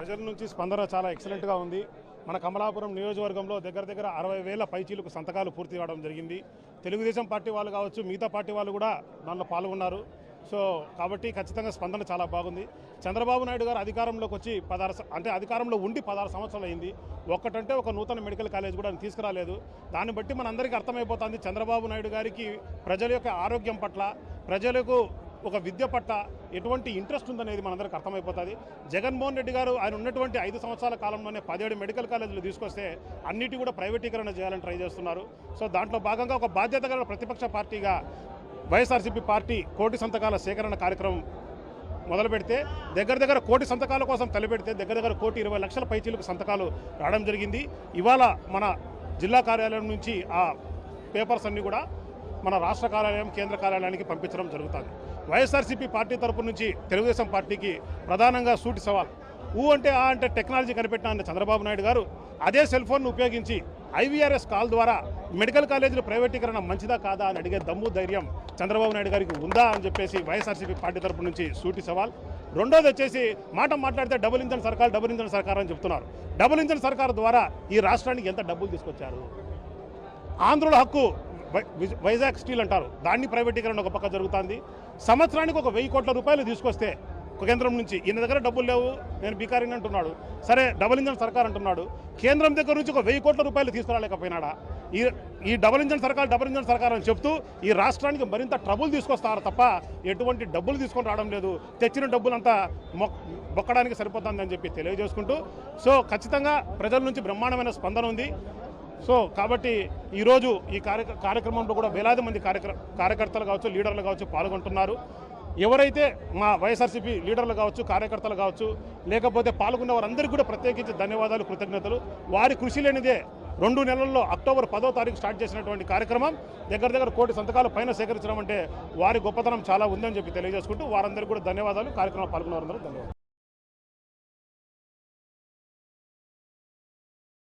ప్రజల నుంచి స్పందన చాలా ఎక్సలెంట్గా ఉంది. మన కమలాపురం నియోజకవర్గంలో దగ్గర 60,000 పైచీలకు సంతకాలు పూర్తి కావడం జరిగింది. తెలుగుదేశం పార్టీ వాళ్ళు కావచ్చు, మిగతా పార్టీ వాళ్ళు కూడా దానిలో పాల్గొన్నారు. సో కాబట్టి ఖచ్చితంగా స్పందన చాలా బాగుంది. చంద్రబాబు నాయుడు గారు అధికారంలోకి వచ్చి అధికారంలో ఉండి 16 సంవత్సరాలు అయింది. ఒక్కటంటే ఒక నూతన మెడికల్ కాలేజ్ కూడా తీసుకురాలేదు. దాన్ని బట్టి మనందరికీ అర్థమైపోతుంది చంద్రబాబు నాయుడు గారికి ప్రజల యొక్క ఆరోగ్యం పట్ల, ప్రజలకు ఒక విద్య పట్ల ఎటువంటి ఇంట్రెస్ట్ ఉందనేది మనందరికీ అర్థమైపోతుంది. జగన్మోహన్ రెడ్డి గారు ఆయన ఉన్నటువంటి 5 సంవత్సరాల కాలంలోనే 17 మెడికల్ కాలేజీలు తీసుకొస్తే అన్నిటి కూడా ప్రైవేటీకరణ చేయాలని ట్రై చేస్తున్నారు. సో దాంట్లో భాగంగా ఒక బాధ్యత గల ప్రతిపక్ష పార్టీగా వైఎస్ఆర్సీపీ పార్టీ కోటి సంతకాల సేకరణ కార్యక్రమం మొదలు పెడితే దగ్గర కోటి సంతకాల కోసం తలపెడితే దగ్గర 1,20,00,000 పైచీలకు సంతకాలు రావడం జరిగింది. ఇవాళ మన జిల్లా కార్యాలయం నుంచి ఆ పేపర్స్ అన్నీ కూడా మన రాష్ట్ర కార్యాలయం, కేంద్ర కార్యాలయానికి పంపించడం జరుగుతుంది. వైఎస్ఆర్సీపీ పార్టీ తరపు నుంచి తెలుగుదేశం పార్టీకి ప్రధానంగా సూటి సవాల్. అంటే అంటే టెక్నాలజీ కనిపెట్టిన చంద్రబాబు నాయుడు గారు అదే సెల్ ఫోన్ను ఉపయోగించి IVRS కాల్ ద్వారా మెడికల్ కాలేజీల ప్రైవేటీకరణ మంచిదా కాదా అని అడిగే దమ్ము ధైర్యం చంద్రబాబు నాయుడు గారికి ఉందా అని చెప్పేసి వైఎస్ఆర్సీపీ పార్టీ తరపు నుంచి సూటి సవాల్. రెండోది వచ్చేసి మాట్లాడితే డబుల్ ఇంజన్ సర్కార్ అని చెప్తున్నారు. డబుల్ ఇంజన్ సర్కార్ ద్వారా ఈ రాష్ట్రానికి ఎంత డబ్బులు తీసుకొచ్చారు? ఆంధ్రుల హక్కు వైజాగ్ స్టీల్ అంటారు, దాన్ని ప్రైవేటీకరణ ఒక పక్క జరుగుతుంది. సంవత్సరానికి 1,000 కోట్ల రూపాయలు తీసుకొస్తే కేంద్రం నుంచి ఈయన దగ్గర డబ్బులు లేవు, నేను బీకారిని అంటున్నాడు. సరే డబుల్ ఇంజన్ సర్కార్ అంటున్నాడు, కేంద్రం దగ్గర నుంచి 1,000 కోట్ల రూపాయలు తీసుకురాలేకపోయినాడా? ఈ డబుల్ ఇంజన్ సర్కార్ అని చెప్తూ ఈ రాష్ట్రానికి మరింత ట్రబుల్ తీసుకొస్తారు తప్ప ఎటువంటి డబ్బులు తీసుకొని రావడం లేదు. తెచ్చిన డబ్బులంతా బొక్కడానికి సరిపోతుంది అని చెప్పి తెలియజేసుకుంటూ, సో ఖచ్చితంగా ప్రజల నుంచి బ్రహ్మాండమైన స్పందన ఉంది. సో కాబట్టి ఈరోజు ఈ కార్యక్రమంలో కూడా వేలాది మంది కార్యకర్తలు కావచ్చు, లీడర్లు కావచ్చు పాల్గొంటున్నారు. ఎవరైతే మా వైఎస్ఆర్సీపీ లీడర్లు కావచ్చు, కార్యకర్తలు కావచ్చు, లేకపోతే పాల్గొన్న వారందరికీ కూడా ప్రత్యేకించి ధన్యవాదాలు, కృతజ్ఞతలు. వారి కృషి లేనిదే 2 నెలల్లో అక్టోబర్ 10వ తారీఖు స్టార్ట్ చేసినటువంటి కార్యక్రమం దగ్గర కోటి సంతకాల పైన సేకరించడం అంటే వారి గొప్పతనం చాలా ఉందని చెప్పి తెలియజేసుకుంటూ వారందరికీ కూడా ధన్యవాదాలు. కార్యక్రమంలో పాల్గొన్న వారందరూ ధన్యవాదాలు.